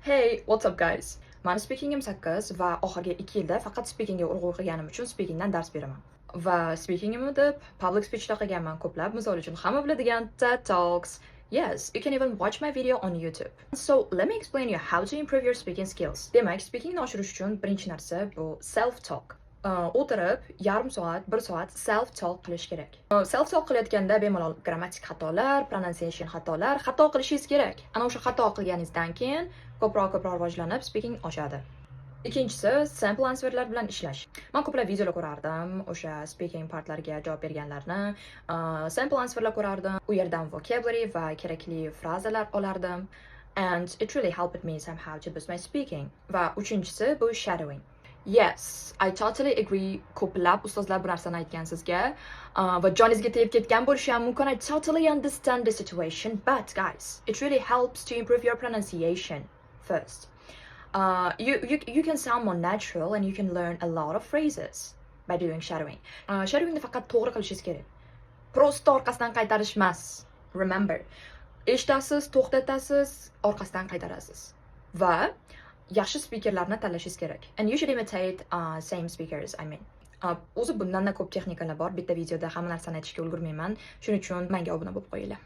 Hey, what's up guys? Mani speakingim 8 va oxirgi 2 yilda faqat speakingga urg'u qilganim uchun speakingdan dars beraman. Va speakingimni deb public speechda qilganman ko'plab, misol uchun hamma biladigan TED Talks. Yes, you can even watch my video on YouTube. So, let me explain you how to improve your speaking skills. Demak, speakingni oshirish uchun birinchi narsa bu self talk. O'tirib yarim soat, 1 soat self talk qilish kerak. Self talk qilayotganda bemalol grammatik xatolar, pronunciation xatolar, xato qilishingiz kerak. Ana o'sha xato qilganingizdan keyin ko'proq rivojlanib speaking oshadi. Ikkinchisi, sample answerlar bilan ishlash. Men ko'plab videolar ko'rardim, o'sha speaking partlarga javob berganlarni, sample answerlar ko'rardim, u yerdan vocabulary va kerakli frazalar olardim, and it really helped me somehow to boost my speaking. Va uchinchisi bu shadowing. Yes, I totally agree. Ko'plab ustozlar bu narsani aytgan sizga va joningizga tegib ketgan bo'lishi ham mumkin. I totally understand the situation, but guys, it really helps to improve your pronunciation first. You can sound more natural and you can learn a lot of phrases by doing shadowing. Shadowingni faqat to'g'ri qilishingiz kerak. Prosta orqasidan qaytarish emas. Remember, eshitasiz, to'xtatasiz, orqasidan qaytarasiz. Va yaxshi speakerlarni tanlashingiz kerak. And you should imitate same speakers, I mean. O'zi bundan ko'p texnikalar bor. Bitta videoda hamma narsani aytishga ulgurmayman. Shuning uchun menga obuna bo'lib qo'yinglar.